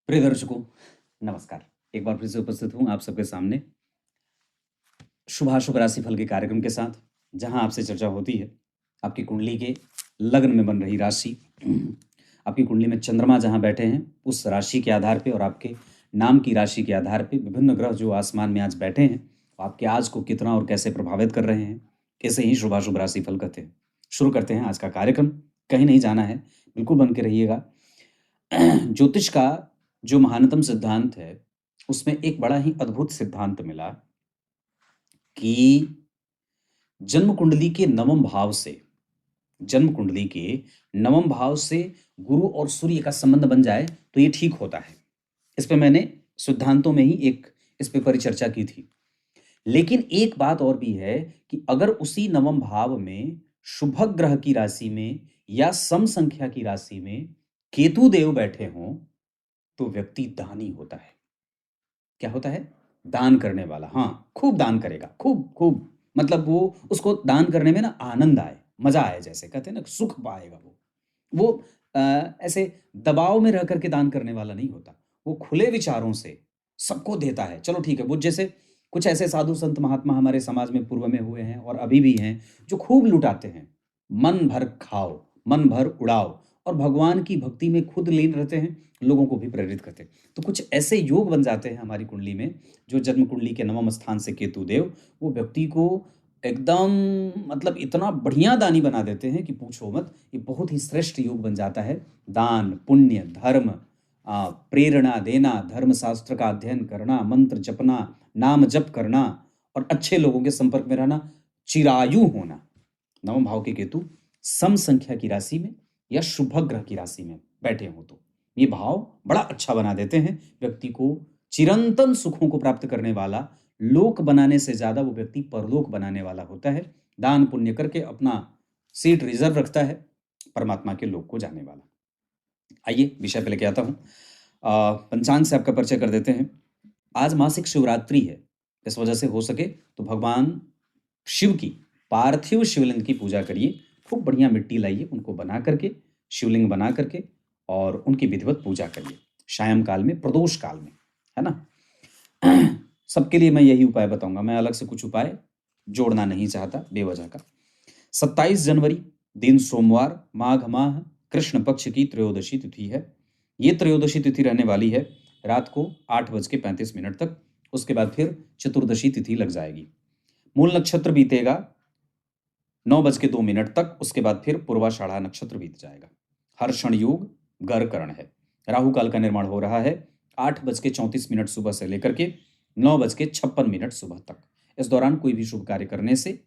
प्रिय दर्शकों, नमस्कार। एक बार फिर से उपस्थित हूँ आप सबके सामने शुभाशुभ राशिफल के कार्यक्रम के साथ, जहाँ आपसे चर्चा होती है आपकी कुंडली के लग्न में बन रही राशि, आपकी कुंडली में चंद्रमा जहाँ बैठे हैं उस राशि के आधार पे और आपके नाम की राशि के आधार पे विभिन्न ग्रह जो आसमान में आज बैठे हैं आपके आज को कितना और कैसे प्रभावित कर रहे हैं, कैसे ही शुभाशुभ राशिफल कहते हैं। शुरू करते हैं आज का कार्यक्रम। कहीं नहीं जाना है, बिल्कुल बन के रहिएगा। ज्योतिष का जो महानतम सिद्धांत है उसमें एक बड़ा ही अद्भुत सिद्धांत मिला कि जन्म कुंडली के नवम भाव से जन्म कुंडली के नवम भाव से गुरु और सूर्य का संबंध बन जाए तो ये ठीक होता है। इस पे मैंने सिद्धांतों में ही इस पे परिचर्चा की थी। लेकिन एक बात और भी है कि अगर उसी नवम भाव में शुभ ग्रह की राशि में या सम संख्या की राशि में केतु देव बैठे हों तो व्यक्ति दानी होता है। क्या होता है? दान करने वाला। हाँ, खूब दान करेगा, खूब खूब, मतलब वो उसको दान करने में ना आनंद आए, मजा आए, जैसे कहते हैं ना, सुख पाएगा वो ऐसे दबाव में रह करके दान करने वाला नहीं होता। वो खुले विचारों से सबको देता है। चलो ठीक है, वो जैसे कुछ ऐसे साधु संत महात्मा हमारे समाज में पूर्व में हुए हैं और अभी भी हैं जो खूब लुटाते हैं। मन भर खाओ, मन भर उड़ाओ और भगवान की भक्ति में खुद लीन रहते हैं, लोगों को भी प्रेरित करते हैं। तो कुछ ऐसे योग बन जाते हैं हमारी कुंडली में, जो जन्म कुंडली के नवम स्थान से केतु देव वो व्यक्ति को एकदम, मतलब इतना बढ़िया दानी बना देते हैं कि पूछो मत। ये बहुत ही श्रेष्ठ योग बन जाता है। दान, पुण्य, धर्म, प्रेरणा देना, धर्म शास्त्र का अध्ययन करना, मंत्र जपना, नाम जप करना और अच्छे लोगों के संपर्क में रहना, चिरायु होना। नवम भाव के केतु सम संख्या की राशि में या शुभ ग्रह की राशि में बैठे हो तो ये भाव बड़ा अच्छा बना देते हैं व्यक्ति को। चिरंतन सुखों को प्राप्त करने वाला, लोक बनाने से ज्यादा वो व्यक्ति परलोक बनाने वाला होता है। दान पुण्य करके अपना सीट रिजर्व रखता है, परमात्मा के लोक को जाने वाला। आइए विषय पे लेके आता हूँ। पंचांग से आपका परिचय कर देते हैं। आज मासिक शिवरात्रि है, इस वजह से हो सके तो भगवान शिव की पार्थिव शिवलिंग की पूजा करिए। खूब बढ़िया मिट्टी लाइए, उनको बना करके, शिवलिंग बना करके और उनकी विधिवत पूजा करिए सायं काल में, प्रदोष काल में, है ना। सबके लिए मैं यही उपाय बताऊंगा, मैं अलग से कुछ उपाय जोड़ना नहीं चाहता बेवजह का। 27 जनवरी दिन सोमवार, माघ माह कृष्ण पक्ष की त्रयोदशी तिथि है। ये त्रयोदशी तिथि रहने वाली है रात को 8:35 तक। उसके बाद फिर चतुर्दशी तिथि लग जाएगी। मूल नक्षत्र बीतेगा 9:02 तक। उसके बाद फिर पूर्वाषाढ़ा नक्षत्र बीत जाएगा। हर्षण योग गर करण है। राहु काल का निर्माण हो रहा है 8:34 सुबह से लेकर के 9:56 सुबह तक। इस दौरान कोई भी शुभ कार्य करने से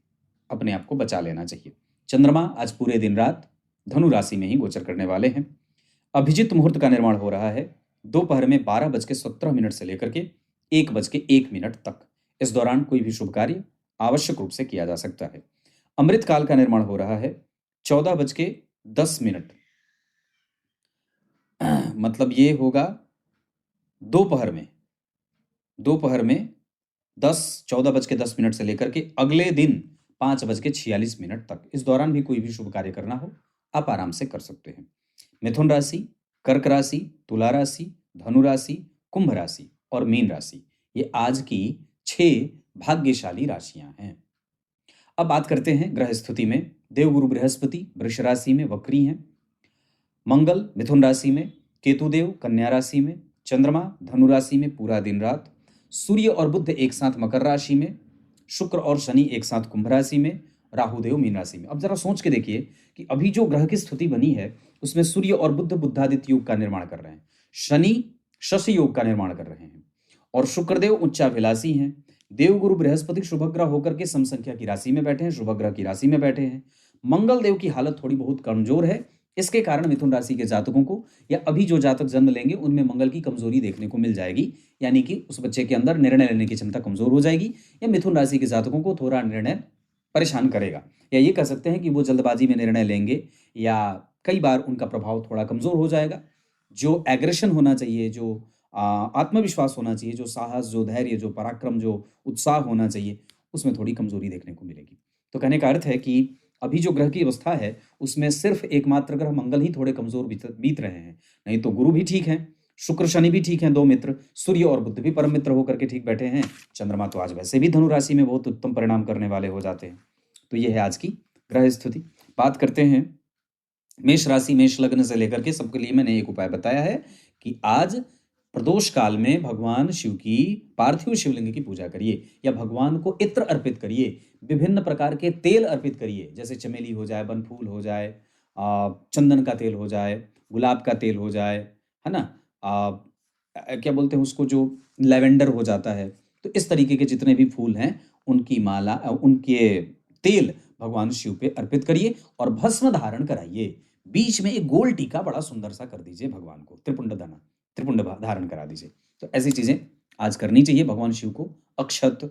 अपने आप को बचा लेना चाहिए। चंद्रमा आज पूरे दिन रात धनु राशि में ही गोचर करने वाले हैं। अभिजित मुहूर्त का निर्माण हो रहा है दोपहर में 12:17 से लेकर के 1:01 तक। इस दौरान कोई भी शुभ कार्य आवश्यक रूप से किया जा सकता है। अमृत काल का निर्माण हो रहा है 14:10 मतलब ये होगा दोपहर में 14:10 से लेकर के अगले दिन 5:46 तक। इस दौरान भी कोई भी शुभ कार्य करना हो आप आराम से कर सकते हैं। मिथुन राशि, कर्क राशि, तुला राशि, धनु राशि, कुंभ राशि और मीन राशि, ये आज की 6 भाग्यशाली राशियां हैं। अब बात करते हैं ग्रह स्थिति में। देवगुरु बृहस्पति वृष राशि में वक्री हैं। मंगल मिथुन राशि में, केतुदेव कन्या राशि में, चंद्रमा धनु राशि में पूरा दिन रात, सूर्य और बुध एक साथ मकर राशि में, शुक्र और शनि एक साथ कुंभ राशि में, राहुदेव मीन राशि में। अब जरा सोच के देखिए कि अभी जो ग्रह की स्थिति बनी है उसमें सूर्य और बुध बुद्धादित्य योग का निर्माण कर रहे हैं, शनि शशि योग का निर्माण कर रहे हैं और शुक्रदेव उच्चाभिलाषी हैं। देवगुरु बृहस्पति शुभ ग्रह होकर के सम संख्या की राशि में बैठे हैं, शुभ ग्रह की राशि में बैठे हैं। मंगल देव की हालत थोड़ी बहुत कमजोर है। इसके कारण मिथुन राशि के जातकों को या अभी जो जातक जन्म लेंगे उनमें मंगल की कमजोरी देखने को मिल जाएगी, यानी कि उस बच्चे के अंदर निर्णय लेने की क्षमता कमजोर हो जाएगी या मिथुन राशि के जातकों को थोड़ा निर्णय परेशान करेगा, या ये कह सकते हैं कि वो जल्दबाजी में निर्णय लेंगे या कई बार उनका प्रभाव थोड़ा कमजोर हो जाएगा। जो एग्रेशन होना चाहिए, जो आत्मविश्वास होना चाहिए, जो साहस, जो धैर्य, जो पराक्रम, जो उत्साह होना चाहिए, उसमें थोड़ी कमजोरी देखने को मिलेगी। तो कहने का अर्थ है कि अभी जो ग्रह की अवस्था है उसमें सिर्फ एकमात्र ग्रह मंगल ही थोड़े कमजोर बीत रहे हैं, नहीं तो गुरु भी ठीक है, शुक्र शनि भी ठीक हैं, 2 मित्र। सूर्य और बुध भी परम मित्र होकर के ठीक बैठे हैं। चंद्रमा तो आज वैसे भी धनु राशि में बहुत उत्तम परिणाम करने वाले हो जाते हैं। तो ये है आज की ग्रह स्थिति। बात करते हैं मेष राशि, मेष लग्न से लेकर के सबके लिए मैंने एक उपाय बताया है कि आज प्रदोष काल में भगवान शिव की पार्थिव शिवलिंग की पूजा करिए, या भगवान को इत्र अर्पित करिए, विभिन्न प्रकार के तेल अर्पित करिए, जैसे चमेली हो जाए, बनफूल हो जाए, चंदन का तेल हो जाए, गुलाब का तेल हो जाए, है ना, क्या बोलते हैं उसको, जो लेवेंडर हो जाता है। तो इस तरीके के जितने भी फूल हैं उनकी माला, उनके तेल भगवान शिव पे अर्पित करिए और भस्म धारण कराइए। बीच में एक गोल टीका बड़ा सुंदर सा कर दीजिए भगवान को, त्रिपुंड धारण करा दीजिए। तो ऐसी चीजें आज करनी चाहिए। भगवान शिव को अक्षत,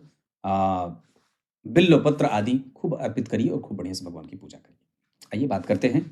बिल्व पत्र आदि खूब अर्पित करिए और खूब बढ़िया से भगवान की पूजा करिए। आइए बात करते हैं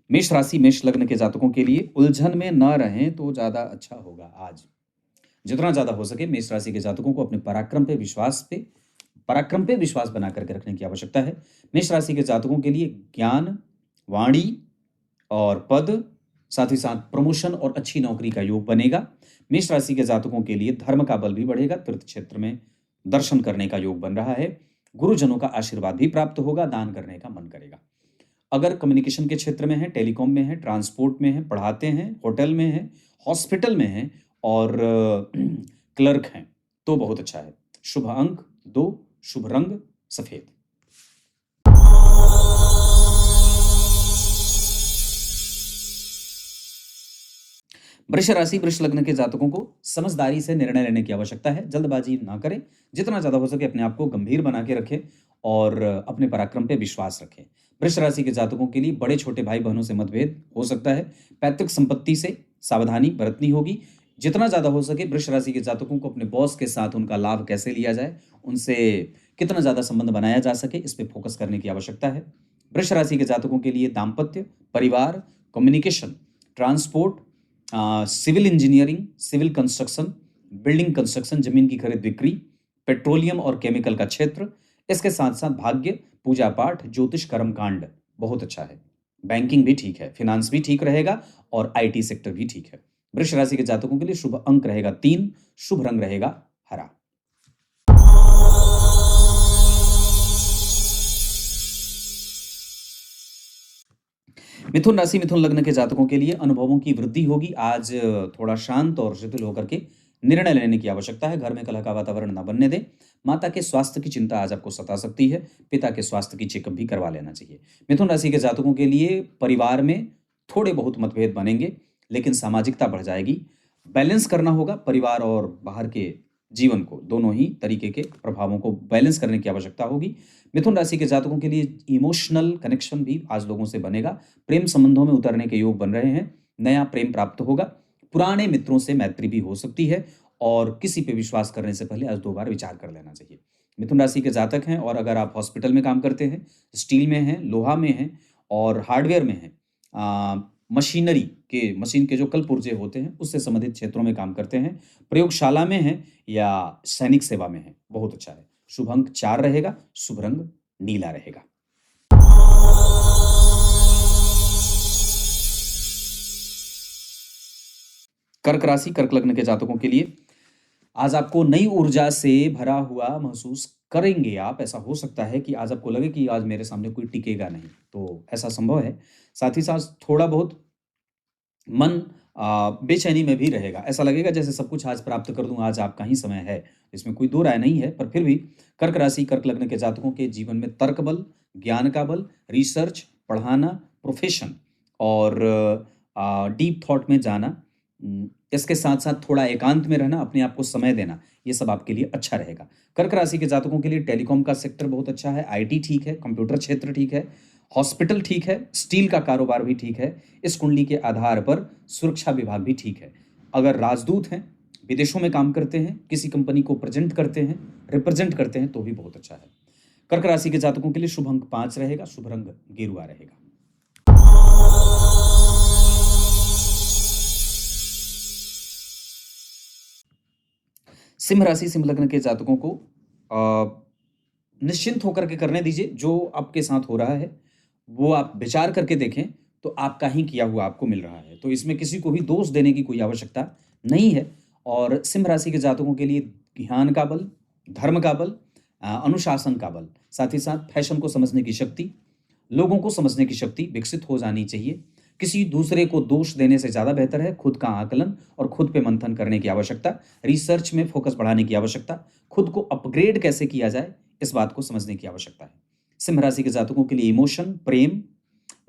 मेष राशि, मेष लग्न के जातकों के लिए उलझन में न रहें तो ज्यादा अच्छा होगा। आज जितना ज्यादा हो सके मेष राशि के जातकों को अपने पराक्रम पे विश्वास बना करके रखने की आवश्यकता है। मेष राशि के जातकों के लिए ज्ञान, वाणी और पद, साथ ही साथ प्रमोशन और अच्छी नौकरी का योग बनेगा। मेष राशि के जातकों के लिए धर्म का बल भी बढ़ेगा। तीर्थ क्षेत्र में दर्शन करने का योग बन रहा है। गुरुजनों का आशीर्वाद भी प्राप्त होगा। दान करने का मन करेगा। अगर कम्युनिकेशन के क्षेत्र में है, टेलीकॉम में है, ट्रांसपोर्ट में है, पढ़ाते हैं, होटल में है, हॉस्पिटल में है और क्लर्क हैं तो बहुत अच्छा है। शुभ अंक 2, शुभ रंग सफेद। वृष राशि, वृष लग्न के जातकों को समझदारी से निर्णय लेने की आवश्यकता है। जल्दबाजी ना करें। जितना ज्यादा हो सके अपने आप को गंभीर बना के रखें और अपने पराक्रम पे विश्वास रखें। वृष राशि के जातकों के लिए बड़े छोटे भाई बहनों से मतभेद हो सकता है। पैतृक संपत्ति से सावधानी बरतनी होगी। जितना ज्यादा हो सके वृष राशि के जातकों को अपने बॉस के साथ उनका लाभ कैसे लिया जाए, उनसे कितना ज्यादा संबंध बनाया जा सके, इस पे फोकस करने की आवश्यकता है। वृष राशि के जातकों के लिए दाम्पत्य, परिवार, communication, transport, civil engineering, civil construction, building construction, जमीन की खरीद बिक्री, पेट्रोलियम और केमिकल का क्षेत्र, इसके साथ साथ भाग्य, पूजा पाठ, ज्योतिष, कर्म कांड बहुत अच्छा है। बैंकिंग भी ठीक है, फिनांस भी ठीक रहेगा और आईटी सेक्टर भी ठीक है। वृष राशि के जातकों के लिए शुभ अंक रहेगा 3, शुभ रंग रहेगा हरा। मिथुन राशि, मिथुन लग्न के जातकों के लिए अनुभवों की वृद्धि होगी। आज थोड़ा शांत और शिथिल होकर के निर्णय लेने की आवश्यकता है। घर में कलह का वातावरण न बनने दें। माता के स्वास्थ्य की चिंता आज आपको सता सकती है। पिता के स्वास्थ्य की चेकअप भी करवा लेना चाहिए। मिथुन राशि के जातकों के लिए परिवार में थोड़े बहुत मतभेद बनेंगे, लेकिन सामाजिकता बढ़ जाएगी। बैलेंस करना होगा परिवार और बाहर के जीवन को, दोनों ही तरीके के प्रभावों को बैलेंस करने की आवश्यकता होगी। मिथुन राशि के जातकों के लिए इमोशनल कनेक्शन भी आज लोगों से बनेगा। प्रेम संबंधों में उतरने के योग बन रहे हैं। नया प्रेम प्राप्त होगा। पुराने मित्रों से मैत्री भी हो सकती है और किसी पे विश्वास करने से पहले आज 2 बार विचार कर लेना चाहिए। मिथुन राशि के जातक हैं और अगर आप हॉस्पिटल में काम करते हैं, स्टील में हैं, लोहा में हैं और हार्डवेयर में हैं, मशीन के जो कल पुर्जे होते हैं उससे संबंधित क्षेत्रों में काम करते हैं, प्रयोगशाला में हैं या सैनिक सेवा में हैं, बहुत अच्छा है। शुभ अंक 4 रहेगा, शुभ रंग नीला रहेगा। कर्क राशि, कर्क लग्न के जातकों के लिए आज आपको नई ऊर्जा से भरा हुआ महसूस करेंगे आप। ऐसा हो सकता है कि आज आपको लगे कि आज मेरे सामने कोई टिकेगा नहीं, तो ऐसा संभव है। साथ ही साथ थोड़ा बहुत मन बेचैनी में भी रहेगा। ऐसा लगेगा जैसे सब कुछ आज प्राप्त कर दूं, आज आपका ही समय है। इसमें कोई दो राय नहीं है, पर फिर भी कर्क राशि, कर्क लग्न के जातकों के जीवन में तर्क बल, ज्ञान का बल, रिसर्च, पढ़ाना, प्रोफेशन और डीप थॉट में जाना इसके साथ साथ थोड़ा एकांत में रहना, अपने आप को समय देना, ये सब आपके लिए अच्छा रहेगा। कर्क राशि के जातकों के लिए टेलीकॉम का सेक्टर बहुत अच्छा है, आईटी ठीक है, कंप्यूटर क्षेत्र ठीक है, हॉस्पिटल ठीक है, स्टील का कारोबार भी ठीक है। इस कुंडली के आधार पर सुरक्षा विभाग भी ठीक है। अगर राजदूत हैं, विदेशों में काम करते हैं, किसी कंपनी को रिप्रेजेंट करते हैं तो भी बहुत अच्छा है। कर्क राशि के जातकों के लिए शुभ अंक 5 रहेगा, शुभ रंग गेरुआ रहेगा। सिंह राशि सिंह लग्न के जातकों को निश्चिंत होकर के करने दीजिए। जो आपके साथ हो रहा है वो आप विचार करके देखें तो आपका ही किया हुआ आपको मिल रहा है, तो इसमें किसी को भी दोष देने की कोई आवश्यकता नहीं है। और सिंह राशि के जातकों के लिए ज्ञान का बल, धर्म का बल, अनुशासन का बल, साथ ही साथ फैशन को समझने की शक्ति, लोगों को समझने की शक्ति विकसित हो जानी चाहिए। किसी दूसरे को दोष देने से ज़्यादा बेहतर है खुद का आकलन और खुद पे मंथन करने की आवश्यकता, रिसर्च में फोकस बढ़ाने की आवश्यकता, खुद को अपग्रेड कैसे किया जाए इस बात को समझने की आवश्यकता है। सिंह राशि के जातकों के लिए इमोशन, प्रेम,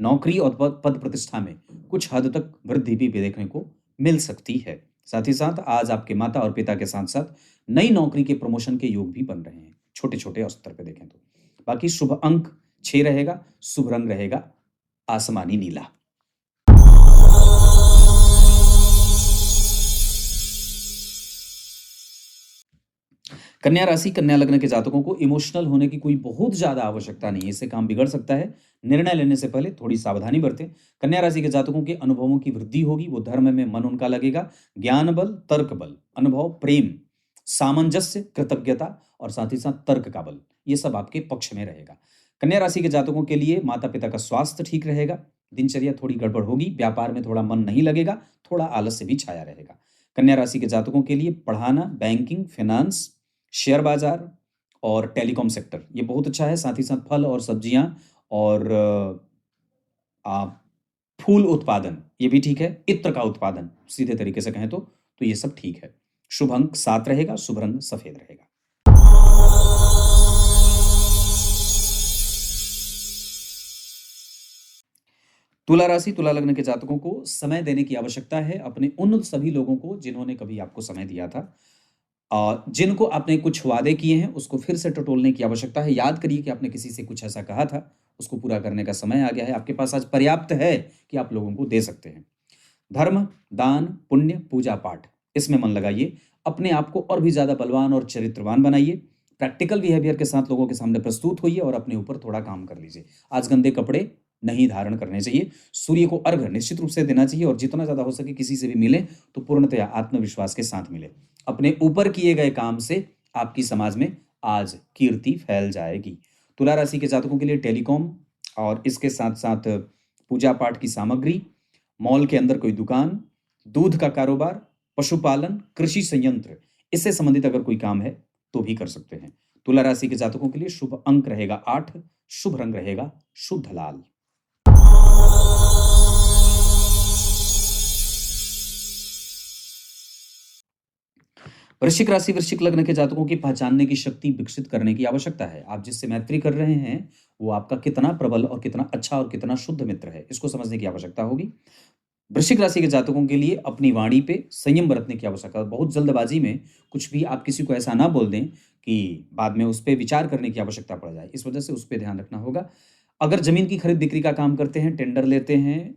नौकरी और पद प्रतिष्ठा में कुछ हद तक वृद्धि भी देखने को मिल सकती है। साथ ही साथ आज आपके माता और पिता के साथ साथ नई नौकरी के प्रमोशन के योग भी बन रहे हैं, छोटे छोटे स्तर पे देखें तो। बाकी शुभ अंक 6 रहेगा, शुभ रंग रहेगा आसमानी नीला। कन्या राशि कन्या लग्न के जातकों को इमोशनल होने की कोई बहुत ज्यादा आवश्यकता नहीं है, इससे काम बिगड़ सकता है। निर्णय लेने से पहले थोड़ी सावधानी बरतें। कन्या राशि के जातकों के अनुभवों की वृद्धि होगी, वो धर्म में मन उनका लगेगा। ज्ञान बल, तर्क बल, अनुभव, प्रेम, सामंजस्य, कृतज्ञता और साथ ही साथ तर्क का बल, ये सब आपके पक्ष में रहेगा। कन्या राशि के जातकों के लिए माता पिता का स्वास्थ्य ठीक रहेगा, दिनचर्या थोड़ी गड़बड़ होगी, व्यापार में थोड़ा मन नहीं लगेगा, थोड़ा आलस्य भी छाया रहेगा। कन्या राशि के जातकों के लिए पढ़ाना, बैंकिंग, फाइनेंस, शेयर बाजार और टेलीकॉम सेक्टर ये बहुत अच्छा है। साथ ही साथ फल और सब्जियां और फूल उत्पादन ये भी ठीक है। इत्र का उत्पादन सीधे तरीके से कहें तो ये सब ठीक है। शुभ अंक 7 रहेगा, शुभ रंग सफेद रहेगा। तुला राशि तुला लग्न के जातकों को समय देने की आवश्यकता है अपने उन सभी लोगों को जिन्होंने कभी आपको समय दिया था, जिनको आपने कुछ वादे किए हैं उसको फिर से टटोलने की आवश्यकता है। याद करिए कि आपने किसी से कुछ ऐसा कहा था, उसको पूरा करने का समय आ गया है। आपके पास आज पर्याप्त है कि आप लोगों को दे सकते हैं। धर्म, दान, पुण्य, पूजा पाठ इसमें मन लगाइए। अपने आप को और भी ज्यादा बलवान और चरित्रवान बनाइए। प्रैक्टिकल बिहेवियर के साथ लोगों के सामने प्रस्तुत होइए और अपने ऊपर थोड़ा काम कर लीजिए। आज गंदे कपड़े नहीं धारण करने चाहिए। सूर्य को अर्घ्य निश्चित रूप से देना चाहिए और जितना ज्यादा हो सके किसी से भी मिले तो पूर्णतया आत्मविश्वास के साथ मिले। अपने ऊपर किए गए काम से आपकी समाज में आज कीर्ति फैल जाएगी। तुला राशि के जातकों के लिए टेलीकॉम और इसके साथ साथ पूजा पाठ की सामग्री, मॉल के अंदर कोई दुकान, दूध का कारोबार, पशुपालन, कृषि संयंत्र, इससे संबंधित अगर कोई काम है तो भी कर सकते हैं। तुला राशि के जातकों के लिए शुभ अंक रहेगा 8, शुभ रंग रहेगा शुद्ध लाल। वृश्चिक राशि वृश्चिक लग्न के जातकों की पहचानने की शक्ति विकसित करने की आवश्यकता है। आप जिससे मैत्री कर रहे हैं वो आपका कितना प्रबल और कितना अच्छा और कितना शुद्ध मित्र है, इसको समझने की आवश्यकता होगी। वृश्चिक राशि के जातकों के लिए अपनी वाणी पे संयम बरतने की आवश्यकता है। बहुत जल्दबाजी में कुछ भी आप किसी को ऐसा ना बोल दें कि बाद में उस पर विचार करने की आवश्यकता पड़ जाए, इस वजह से उस पर ध्यान रखना होगा। अगर जमीन की खरीद बिक्री का काम करते हैं, टेंडर लेते हैं,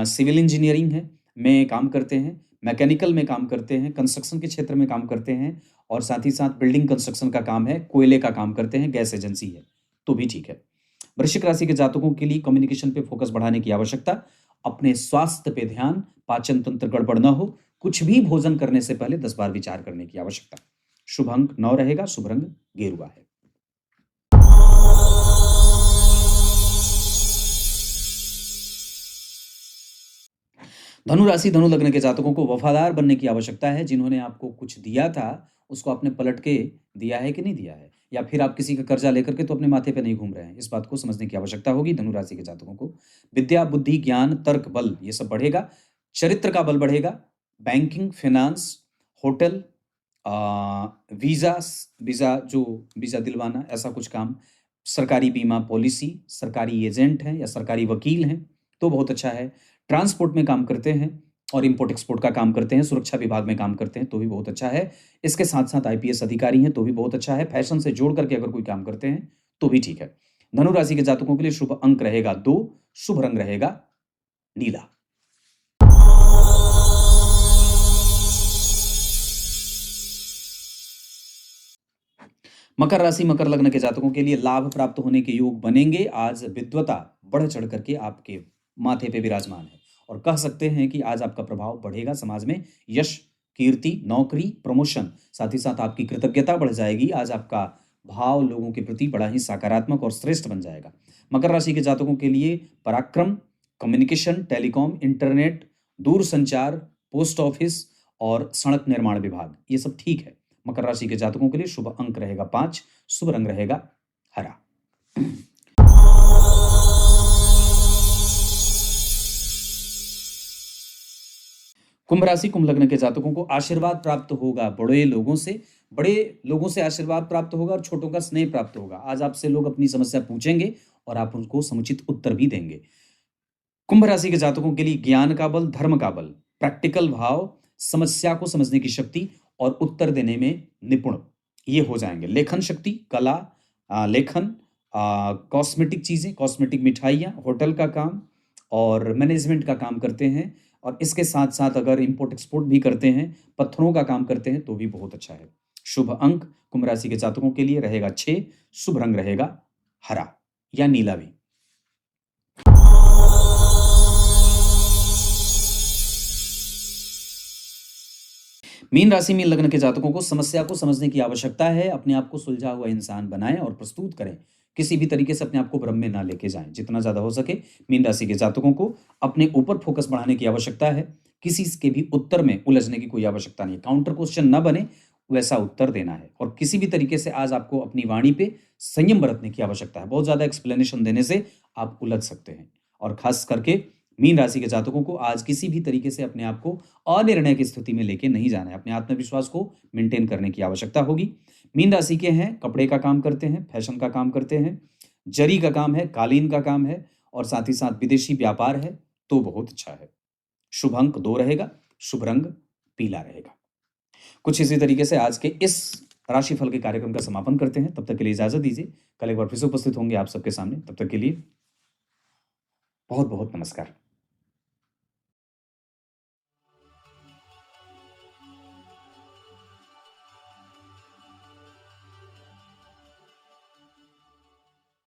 सिविल इंजीनियरिंग है में काम करते हैं, मैकेनिकल में काम करते हैं, कंस्ट्रक्शन के क्षेत्र में काम करते हैं और साथ ही साथ बिल्डिंग कंस्ट्रक्शन का काम है, कोयले का काम करते हैं, गैस एजेंसी है तो भी ठीक है। वृश्चिक राशि के जातकों के लिए कम्युनिकेशन पे फोकस बढ़ाने की आवश्यकता, अपने स्वास्थ्य पे ध्यान, पाचन तंत्र गड़बड़ न हो, कुछ भी भोजन करने से पहले 10 बार विचार करने की आवश्यकता। शुभ अंक 9 रहेगा, शुभ रंग गेरुआ है। धनु राशि धनु लग्न के जातकों को वफादार बनने की आवश्यकता है। जिन्होंने आपको कुछ दिया था उसको आपने पलट के दिया है कि नहीं दिया है, या फिर आप किसी का कर्जा लेकर के तो अपने माथे पे नहीं घूम रहे हैं, इस बात को समझने की आवश्यकता होगी। धनु राशि के जातकों को विद्या, बुद्धि, ज्ञान, तर्क, बल ये सब बढ़ेगा। चरित्र का बल बढ़ेगा। बैंकिंग, फाइनेंस, होटल, वीजा दिलवाना, ऐसा कुछ काम, सरकारी बीमा पॉलिसी, सरकारी एजेंट हैं या सरकारी वकील हैं तो बहुत अच्छा है। ट्रांसपोर्ट में काम करते हैं और इम्पोर्ट एक्सपोर्ट का काम करते हैं, सुरक्षा विभाग में काम करते हैं तो भी बहुत अच्छा है। इसके साथ साथ आईपीएस अधिकारी हैं तो भी बहुत अच्छा है। फैशन से जोड़ करके अगर कोई काम करते हैं तो भी ठीक है। धनु राशि के जातकों के लिए शुभ अंक रहेगा 2, शुभ रंग रहेगा नीला। मकर राशि मकर लग्न के जातकों के लिए लाभ प्राप्त होने के योग बनेंगे। आज विद्वता बढ़ चढ़ करके आपके माथे पे विराजमान है और कह सकते हैं कि आज आपका प्रभाव बढ़ेगा। समाज में यश, कीर्ति, नौकरी, प्रमोशन, साथ ही साथ आपकी कृतज्ञता बढ़ जाएगी। आज आपका भाव लोगों के प्रति बड़ा ही सकारात्मक और श्रेष्ठ बन जाएगा। मकर राशि के जातकों के लिए पराक्रम, कम्युनिकेशन, टेलीकॉम, इंटरनेट, दूर संचार, पोस्ट ऑफिस और सड़क निर्माण विभाग, ये सब ठीक है। मकर राशि के जातकों के लिए शुभ अंक रहेगा 5, शुभ रंग रहेगा हरा। कुंभ राशि कुंभ लग्न के जातकों को आशीर्वाद प्राप्त होगा बड़े लोगों से आशीर्वाद प्राप्त होगा और छोटों का स्नेह प्राप्त होगा। आज आपसे लोग अपनी समस्या पूछेंगे और आप उनको समुचित उत्तर भी देंगे। कुंभ राशि के जातकों के लिए ज्ञान का बल, धर्म का बल, प्रैक्टिकल भाव, समस्या को समझने की शक्ति और उत्तर देने में निपुण, ये हो जाएंगे। लेखन शक्ति, कला, लेखन, कॉस्मेटिक चीजें, कॉस्मेटिक मिठाइयाँ, होटल का काम और मैनेजमेंट का काम करते हैं और इसके साथ साथ अगर इंपोर्ट एक्सपोर्ट भी करते हैं, पत्थरों का काम करते हैं तो भी बहुत अच्छा है। शुभ अंक कुंभ राशि के जातकों के लिए रहेगा 6, शुभ रंग रहेगा हरा या नीला भी। मीन राशि मीन लग्न के जातकों को समस्या को समझने की आवश्यकता है। अपने आप को सुलझा हुआ इंसान बनाएं और प्रस्तुत करें। किसी भी तरीके से अपने आप को भ्रम में ना लेके जाएं। जितना ज्यादा हो सके मीन राशि के जातकों को अपने ऊपर फोकस बढ़ाने की आवश्यकता है। किसी के भी उत्तर में उलझने की कोई आवश्यकता नहीं। काउंटर क्वेश्चन ना बने, वैसा उत्तर देना है। और किसी भी तरीके से आज आपको अपनी वाणी पे संयम बरतने की आवश्यकता है। बहुत ज्यादा एक्सप्लेनेशन देने से आप उलझ सकते हैं। और खास करके मीन राशि के जातकों को आज किसी भी तरीके से अपने आप को अनिर्णय की स्थिति में लेके नहीं जाना है। अपने आत्मविश्वास को मेंटेन करने की आवश्यकता होगी। मीन राशि के हैं, कपड़े का काम करते हैं, फैशन का काम करते हैं, जरी का काम है, कालीन का काम है और साथ ही साथ विदेशी व्यापार है तो बहुत अच्छा है। शुभ अंक 2 रहेगा, शुभ रंग पीला रहेगा। कुछ इसी तरीके से आज के इस राशिफल के कार्यक्रम का समापन करते हैं। तब तक के लिए इजाजत दीजिए। कल एक बार फिर से उपस्थित होंगे आप सबके सामने। तब तक के लिए बहुत बहुत नमस्कार।